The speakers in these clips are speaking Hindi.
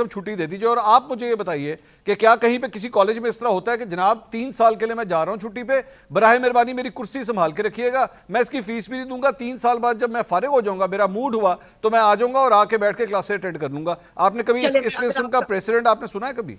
कम छुट्टी दे दीजिए। और आप मुझे ये बताइए कि क्या कहीं पे किसी कॉलेज में इस तरह होता है कि जनाब 3 साल के लिए मैं जा रहा हूं छुट्टी पे, बराए मेहरबानी मेरी कुर्सी संभाल के रखिएगा, मैं इसकी फीस भी नहीं दूंगा, 3 साल बाद जब मैं फारिग हो जाऊंगा, मेरा मूड हुआ तो मैं आ जाऊंगा और आके बैठ के क्लासेस अटेंड कर लूंगा। आपने कभी इस किस्म का प्रेसिडेंट आपने सुना है कभी?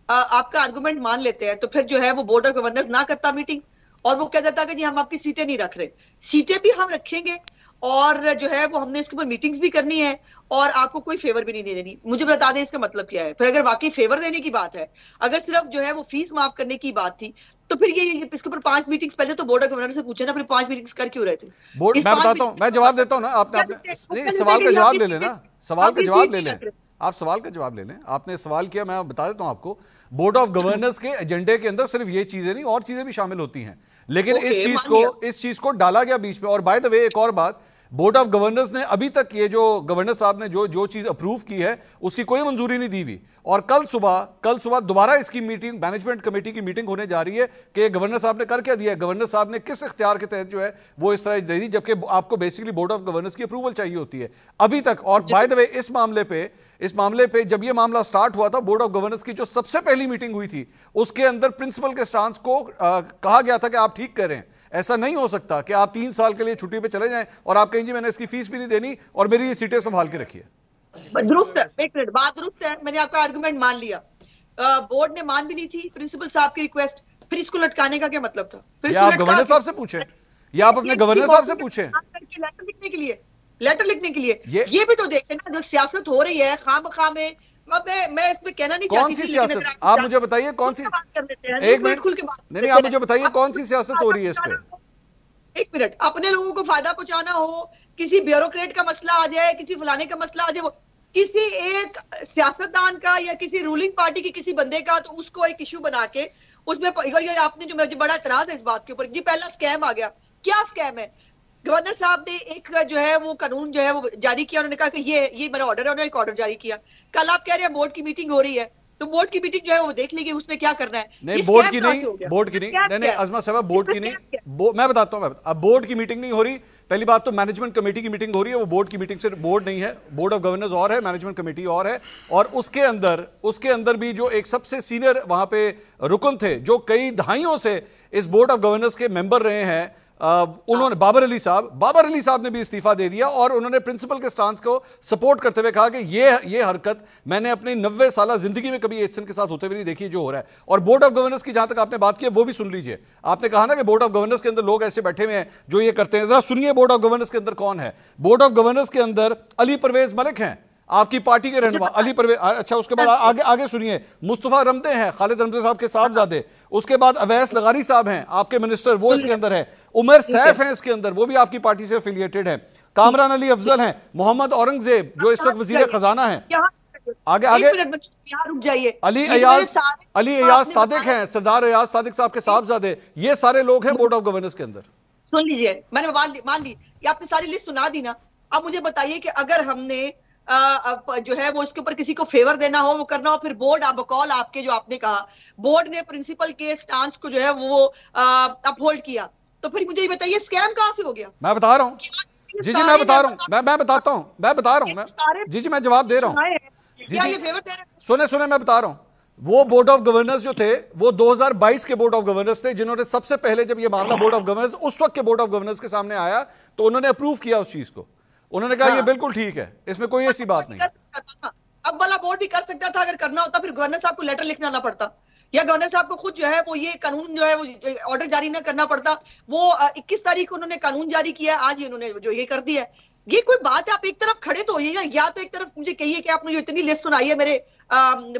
आपका आर्गुमेंट मान लेते हैं तो फिर जो है वो बोर्ड ऑफ गवर्नर्स ना करता मीटिंग, और वो कह देता कि जी हम आपकी सीटें नहीं रख रहे। सीटें भी हम रखेंगे और जो है वो हमने इसके ऊपर मीटिंग्स भी करनी है और आपको कोई फेवर भी नहीं देनी। मुझे बता दें इसका मतलब क्या है। फिर अगर वाकई फेवर देने की बात है, अगर सिर्फ जो है वो फीस माफ करने की बात थी, तो फिर ये इसके ऊपर 5 मीटिंग्स पहले तो बोर्ड ऑफ गवर्नर से पूछे ना, फिर 5 मीटिंग्स कर क्यों रहे थे? बोर्ड मैं बताता हूं, मैं जवाब देता हूं ना। आपने सवाल का जवाब ले लेना, सवाल का जवाब ले लें, आप सवाल का जवाब ले लें। आपने सवाल किया, मैं बता देता हूं आपको, बोर्ड ऑफ गवर्नर्स के एजेंडे के अंदर सिर्फ ये चीजें नहीं और चीजें भी शामिल होती हैं, लेकिन इस चीज को डाला गया बीच में। और बाय द वे एक और बात, बोर्ड ऑफ गवर्नर्स ने अभी तक ये जो गवर्नर साहब ने जो चीज अप्रूव की है उसकी कोई मंजूरी नहीं दी हुई। और कल सुबह दोबारा इसकी मीटिंग, मैनेजमेंट कमेटी की मीटिंग होने जा रही है कि गवर्नर साहब ने कर क्या दिया है, गवर्नर साहब ने किस इख्तियार के तहत जो है वो इस तरह दे दी, जबकि आपको बेसिकली बोर्ड ऑफ गवर्नर्स की अप्रूवल चाहिए होती है अभी तक। और बाय द वे इस मामले पे जब ये मामला स्टार्ट हुआ था, बोर्ड ऑफ गवर्नर्स की जो सबसे पहली मीटिंग हुई थी उसके अंदर प्रिंसिपल के स्टांस को कहा गया था कि आप ठीक कर रहे हैं, ऐसा नहीं हो सकता कि आप 3 साल के लिए छुट्टी पे चले जाएं और आप कहें जी मैंने इसकी फीस भी नहीं देनी और मेरी ये सीटें संभाल के रखिए। दुरुस्त है, एक मिनट, बात दुरुस्त है, मैंने आपका आर्गुमेंट मान लिया। बोर्ड ने मान भी ली थी प्रिंसिपल साहब की रिक्वेस्ट, फिर इसको लटकाने का क्या मतलब था? फिर आप गवर्नर साहब से पूछें या आप अपने गवर्नर साहब से पूछें। लेटर लिखने के लिए ये भी तो देखें ना, जो सियासत हो रही है खामखा में। मैं इसमें कहना नहीं चाहती, कौन सी सियासत? आप मुझे बताइए कौन सी, एक मिनट खुल के बात नहीं, आप मुझे बताइए कौन सी सियासत हो रही है इस पे? एक मिनट, अपने लोगों को फायदा पहुंचाना हो, किसी ब्यूरोक्रेट का मसला आ जाए, किसी फलाने का मसला आ जाए, वो किसी एक सियासतदान का या किसी रूलिंग पार्टी के किसी बंदे का, तो उसको एक इशू बना के उसमें आपने जो, मुझे बड़ा एतराज है इस बात के ऊपर, जी पहला स्कैम आ गया। क्या स्कैम है? गवर्नर साहब ने एक जो है वो कानून जो है वो जारी किया, उन्होंने कहा कि ये मेरा ऑर्डर है, उन्होंने एक ऑर्डर जारी किया। कल आप कह रहे हैं बोर्ड की मीटिंग हो रही है, तो बोर्ड की मीटिंग जो है वो देख लीजिए उसमें क्या करना है। नहीं बोर्ड की नहीं, बोर्ड की नहीं, अज़मा साहब बोर्ड की नहीं, मैं बताता हूं, अब बोर्ड की मीटिंग नहीं हो रही। पहली बात तो मैनेजमेंट कमेटी की मीटिंग हो रही है, वो बोर्ड की मीटिंग से बोर्ड नहीं है, बोर्ड ऑफ गवर्नर्स और है, मैनेजमेंट कमेटी और है। और उसके अंदर भी जो एक सबसे सीनियर वहां पे रुकन थे, जो कई दहाइयों से इस बोर्ड ऑफ गवर्नर्स के मेंबर रहे हैं, उन्होंने बाबर अली साहब ने भी इस्तीफा दे दिया और उन्होंने प्रिंसिपल के स्टांस को सपोर्ट करते हुए कहा कि ये हरकत मैंने अपनी 90 साल जिंदगी में कभी एचएन के साथ होते हुए नहीं देखी जो हो रहा है। और बोर्ड ऑफ गवर्नर्स की जहां तक आपने बात की है वो भी सुन लीजिए। आपने कहा ना कि बोर्ड ऑफ गवर्नर्स के अंदर लोग ऐसे बैठे हुए हैं जो ये करते हैं, जरा सुनिए बोर्ड ऑफ गवर्नर्स के अंदर कौन है। बोर्ड ऑफ गवर्नर्स के अंदर अली परवेज मलिक हैं, आपकी पार्टी के रहनुमा अली परवेज। अच्छा, उसके बाद आगे सुनिए, मुस्तफा रमदे हैं, खालिद रमदे साहब के साहबजादे। उसके बाद अवैस लगारी साहब हैं आपके मिनिस्टर, वो इसके अंदर है। उमर सैफ हैं इसके अंदर, वो भी आपकी पार्टी से एफिलिएटेड है। कामरान अली अफजल हैं, मोहम्मद औरंगजेब जो इस वक्त वजीर खजाना है। आगे रुक जाइए, अली अयाज सादिक हैं, सरदार अयाज सादिक साहब के साहबजादे। ये सारे लोग हैं बोर्ड ऑफ गवर्नर्स के अंदर। सुन लीजिए, मैंने मान ली, ये आपने सारी लिस्ट सुना दी ना। अब मुझे बताइए कि अगर हमने जो है वो इसके ऊपर किसी को फेवर देना हो, वो करना हो, फिर बोर्ड बकौल आपके जो आपने कहा बोर्ड ने प्रिंसिपल के स्टांस को जो है वो अपहोल्ड किया, तो फिर मुझे ये बताइए स्कैम कहां से हो गया? मैं बता रहा हूं जी, मैं बता रहा हूं, मैं बताता हूं, जी मैं जवाब दे रहा हूं क्या ये फेवर दे रहे हैं? सुने मैं बता रहा हूं। वो बोर्ड ऑफ गवर्नर्स जो थे वो 2022 के बोर्ड ऑफ गवर्नर्स थे, जिन्होंने सबसे पहले जब ये मामला बोर्ड ऑफ गवर्नर्स उस वक्त के बोर्ड ऑफ गवर्नर्स के सामने आया तो उन्होंने अप्रूव किया उस चीज को। उन्होंने कहा ये बिल्कुल ठीक है, इसमें कोई ऐसी बात नहीं। अब वाला बोर्ड भी कर सकता था, अगर करना होता फिर गवर्नर साहब को लेटर लिखना ना पड़ता, या गवर्नर साहब को खुद जो है वो ये कानून जो है वो ऑर्डर जारी ना करना पड़ता। वो 21 तारीख को उन्होंने कानून जारी किया, आज ही उन्होंने जो ये कर दिया है। ये कोई बात है? आप एक तरफ खड़े तो होइए ना, या तो एक तरफ मुझे कहिए कि आपने जो इतनी लिस्ट सुनाई है मेरे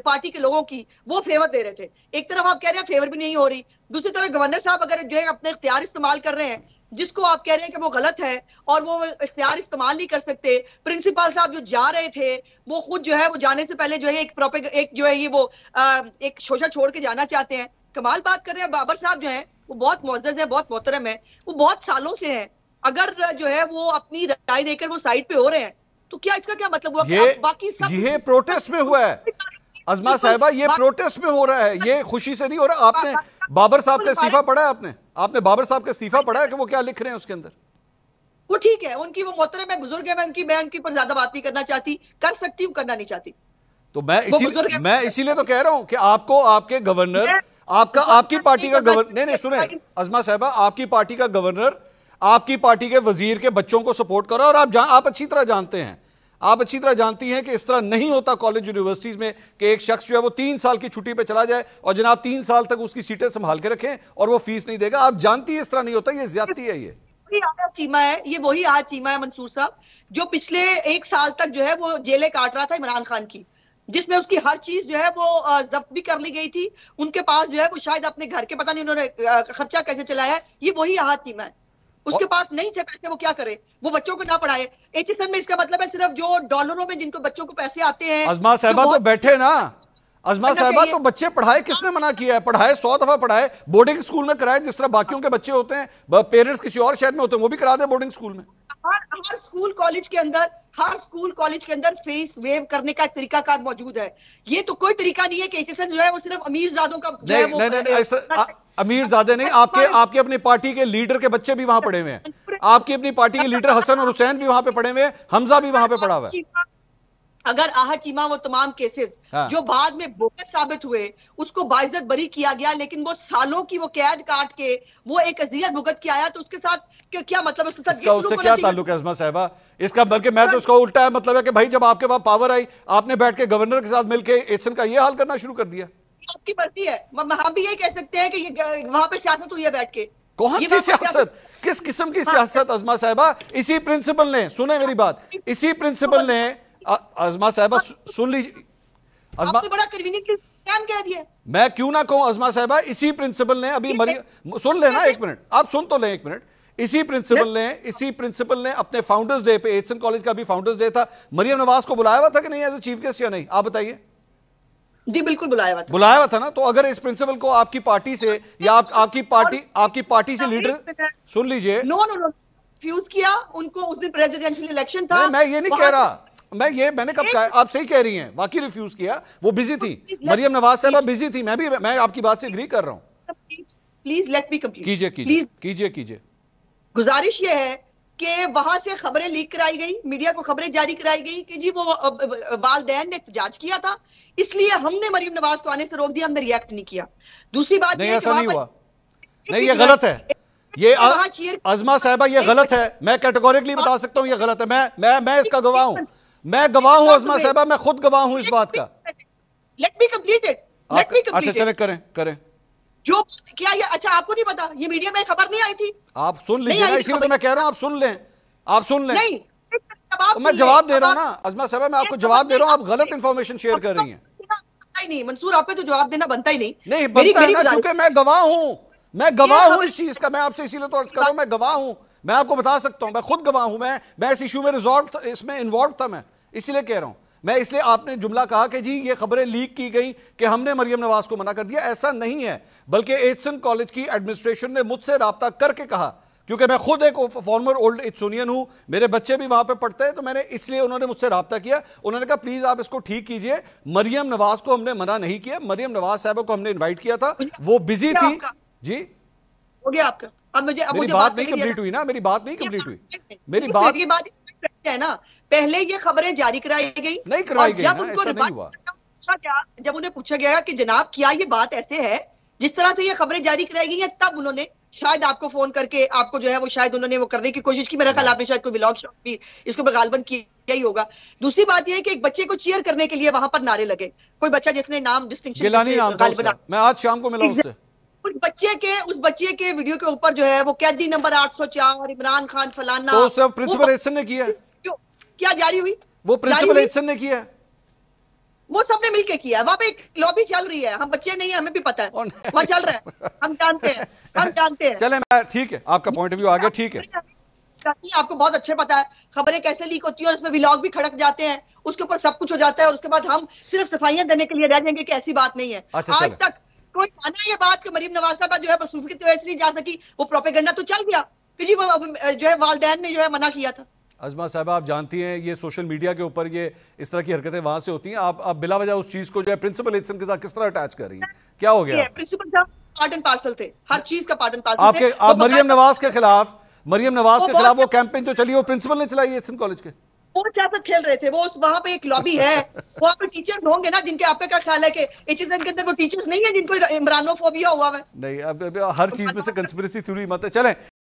पार्टी के लोगों की, वो फेवर दे रहे थे। एक तरफ आप कह रहे हैं फेवर भी नहीं हो रही, दूसरी तरफ गवर्नर साहब अगर जो है अपने इख्तियार इस्तेमाल कर रहे हैं, जिसको आप कह रहे हैं कि वो गलत है और वो इख्तियार इस्तेमाल नहीं कर सकते। प्रिंसिपल साहब जो जा रहे थे वो खुद जो है वो जाने से पहले जो है एक जो है ये वो एक शोशा छोड़ के जाना चाहते हैं। कमाल बात कर रहे हैं। बाबर साहब जो है वो बहुत मुअज़्ज़ज़ है, बहुत मोहतरम है, वो बहुत सालों से हैं। अगर जो है वो अपनी राय देकर वो साइड पे हो रहे हैं तो क्या इसका क्या मतलब हुआ? बाकी सब ये प्रोटेस्ट में हुआ है अज़मा साहिबा, ये प्रोटेस्ट में हो रहा है, ये खुशी से नहीं हो रहा। आपने बाबर साहब का इस्तीफा पढ़ा है? आपने बाबर साहब का इस्तीफा पढ़ा है कि वो क्या लिख रहे हैं उसके अंदर? वो ठीक है, उनकी वो मोहतरम है, बुजुर्ग है, मैं उनकी पर ज्यादा बात नहीं करना चाहती, कर सकती हूँ, करना नहीं चाहती। तो मैं इसीलिए तो कह रहा हूं कि आपको आपके गवर्नर, आपकी पार्टी का गवर्नर, नहीं सुने अज़मा साहिबा, आपकी पार्टी का गवर्नर आपकी पार्टी के वजीर के बच्चों को सपोर्ट करो, और आप अच्छी तरह जानते हैं, आप अच्छी तरह जानती हैं कि इस तरह नहीं होता कॉलेज यूनिवर्सिटीज में कि एक शख्स जो है वो 3 साल की छुट्टी पे चला जाए और जनाब 3 साल तक उसकी सीटें संभाल के रखें और वो फीस नहीं देगा। आप जानती है इस तरह नहीं होता, ये ज्यादती है। ये वही आहा चीमा है मंसूर साहब, जो पिछले 1 साल तक जो है वो जेलें काट रहा था इमरान खान की, जिसमें उसकी हर चीज जो है वो जब्त भी कर ली गई थी। उनके पास जो है वो शायद अपने घर के पता नहीं उन्होंने खर्चा कैसे चलाया है, ये वही आहा चीमा है। उसके पास नहीं थे पैसे, वो क्या करे, वो बच्चों को ना पढ़ाए। एचएसएन में इसका मतलब है सिर्फ जो डॉलरों में जिनको बच्चों को पैसे आते हैं। अज़मा साहिबा तो बैठे ना, अज़मा साहिबा तो बच्चे पढ़ाए, किसने मना किया है? पढ़ाए, 100 दफा पढ़ाए, बोर्डिंग स्कूल में कराए, जिस तरह बाकियों के बच्चे होते हैं, पेरेंट्स किसी और शहर में होते हैं, वो भी करा दे बोर्डिंग स्कूल में। हर स्कूल कॉलेज के अंदर फेस वेव करने का एक तरीकाकार मौजूद है। ये तो कोई तरीका नहीं है कि एचएसएन जो है वो सिर्फ अमीर जादों का जो है वो अमीर ज्यादा नहीं, आपके अपनी पार्टी के लीडर के बच्चे भी वहां पढ़े हुए हैं, आपकी अपनी पार्टी के लीडर हसन और हुसैन भी वहां पे पढ़े हुए हैं, हमजा भी वहां पे पढ़ा हुआ है। अगर आहा चीमा वो तमाम केसेस जो बाद में बोगस साबित हुए उसको बाइज्जत बरी किया गया, लेकिन वो सालों की वो कैद काट के वो एक अज़ियत भुगत के आया, तो उसके साथ क्या मतलब है? उससे क्या ताल्लुक है अज़मा साहिबा इसका? बल्कि मैं तो उसका उल्टा है, मतलब है कि भाई जब आपके पास पावर आई, आपने बैठ के गवर्नर के साथ मिलकर एचएसएन का ये हाल करना शुरू कर दिया। आपकी मर्जी है, हम भी यही कह सकते हैं कि वहां पे सियासत हुई है बैठ के। कौन सी सियासत, किस किस्म की सियासत अज़मा साहिबा? इसी प्रिंसिपल ने, सुने मेरी बात, इसी प्रिंसिपल ने, अज़मा साहिबा सुन लीजिए, आपने बड़ा कन्वीनियंट स्कैम कह दिया। मैं क्यों ना कहूं अज़मा साहिबा, इसी प्रिंसिपल ने अभी सुन लेना, 1 मिनट आप सुन तो लें 1 मिनट। इसी प्रिंसिपल ने अपने फाउंडर्स डे पे, एचएसएन कॉलेज का भी फाउंडर्स डे था, मरियम नवाज को बुलाया हुआ था कि नहीं एज ए चीफ गेस्ट या नहीं? आप बताइए। जी बिल्कुल बुलाया हुआ था ना। तो अगर इस प्रिंसिपल को आपकी पार्टी से या आपकी पार्टी से लीडर, सुन लीजिए, नो रिफ्यूज किया उनको। उस दिन प्रेसिडेंशियल इलेक्शन था। मैं ये नहीं कह रहा, मैंने कब कहा? आप सही कह रही हैं, वाकई रिफ्यूज किया, वो बिजी थी, मरियम नवाज साहब बिजी थी, मैं आपकी बात से एग्री कर रहा हूं। Please let me complete. कीजिए। गुजारिश ये है कि वहां से खबरें लीक कराई गई, मीडिया को खबरें जारी कराई गई कि जी वो वालदैन ने एहतजाज किया था, इसलिए हमने मरियम नवाज को आने से रोक दिया, हमने रिएक्ट नहीं किया। दूसरी बात नहीं, ऐसा नहीं हुआ, नहीं ये गलत है, ये अज़मा साहिबा ये गलत है, मैं कैटेगोरिकली बता सकता हूं ये गलत है। मैं इसका गवाह हूं, मैं गवाह हूं अज़मा साहिबा, मैं खुद गवाह हूं इस बात का। Let me complete it. अच्छा चले, करें जो क्या ये, अच्छा आपको नहीं पता, ये मीडिया में खबर नहीं आई थी? आप सुन लीजिए ना, इसीलिए तो मैं कह रहा हूं आप सुन लें। नहीं मैं जवाब दे रहा हूं ना अज़मा साहिबा, मैं आपको जवाब दे रहा हूं, आप गलत इंफॉर्मेशन शेयर कर रही हैं। नहीं मंसूर, आप पे तो जवाब देना बनता ही नहीं बनता है ना, क्योंकि मैं गवाह हूं इस चीज का। मैं आपसे इसीलिए तो अर्ज कर रहा हूं, मैं गवाह हूं, मैं आपको बता सकता हूं, मैं खुद गवाह हूं, मैं इस इशू में इसमें इन्वॉल्व था, मैं इसीलिए कह रहा हूं। मैं इसलिए आपने जुमला कहा कि जी ये खबरें लीक की गई कि हमने मरियम नवाज को मना कर दिया, ऐसा नहीं है, बल्कि एचएसएन कॉलेज की एडमिनिस्ट्रेशन ने मुझसे राब्ता करके कहा, क्योंकि मैं खुद एक फॉर्मर ओल्ड एचसोनियन हूं, मेरे बच्चे भी वहां पे पढ़ते हैं, तो मैंने इसलिए उन्होंने मुझसे राब्ता किया। उन्होंने कहा प्लीज आप इसको ठीक कीजिए, मरियम नवाज को हमने मना नहीं किया, मरियम नवाज साहब को हमने इनवाइट किया था, वो बिजी थी। जी हो गया आपका। अब मुझे बात नहीं कंप्लीट हुई ना, मेरी बात नहीं कंप्लीट हुई, मेरी बात है ना। पहले ये खबरें जारी कराई गई, नहीं करवाई गई, जब उनको जब उन्हें पूछा गया कि जनाब क्या ये बात ऐसे है जिस तरह से ये खबरें जारी कराई गई हैं, तब उन्होंने शायद आपको फोन करके आपको जो है वो शायद उन्होंने वो करने की कोशिश की। मेरा ख्याल आपने शायद कोई व्लॉग भी इसको गालबन किया ही होगा। दूसरी बात यह है कि एक बच्चे को चीयर करने के लिए वहां पर नारे लगे, कोई बच्चा जिसने नाम डिस्टिंक्शन, मैं आज शाम को मिला उससे, उस बच्चे के वीडियो के ऊपर जो है वो कैदी नंबर 804 इमरान खान फलाना, तो सब प्रिंसिपल एचएसएन ने किया, क्या जारी हुई? वो प्रिंसिपल एचएसएन ने किया, वो सबने मिलके किया। वहां पे एक लॉबी चल रही है, हम बच्चे नहीं है, हमें भी पता है वहां चल रहा है, हम जानते हैं। चले ठीक है, आपका पॉइंट ऑफ व्यू आ गया, ठीक है। आपको बहुत अच्छे पता है खबरें कैसे लीक होती है और उसमें व्लॉग भी खड़क जाते हैं, उसके ऊपर सब कुछ हो जाता है और उसके बाद हम सिर्फ सफाइयां देने के लिए रह जाएंगे कि ऐसी बात नहीं है। आज तक कोई माना ये बात कि मरियम नवाज साहब जो है मसरूफी की वजह से नहीं जा सकी, वो प्रोपेगेंडा तो चल गया कि जी वो जो है वालदैन ने जो है मना किया था। अज़मा साहिबा आप जानती हैं ये सोशल मीडिया के ऊपर ये इस तरह की हरकतें वहां से होती हैं, आप बिला वजह उस चीज को जो है प्रिंसिपल एचएसएन के साथ किस तरह अटैच कर रही हैं? क्या हो गया? प्रिंसिपल साहब पार्ट एंड पार्सल थे, हर चीज का पार्ट एंड पार्सल थे। आप मरियम नवाज के खिलाफ वो कैंपेन जो चली वो प्रिंसिपल ने चलाई एचएसएन कॉलेज के, वो सियासत खेल रहे थे। वो वहां पे एक लॉबी है, वहां पे टीचर होंगे ना जिनके, आपका क्या ख्याल है कि HSN के अंदर वो टीचर्स नहीं है जिनको इमरानोफोबिया हुआ है? नहीं, अब हर चीज में से कंस्पिरेसी थ्योरी मत चलें।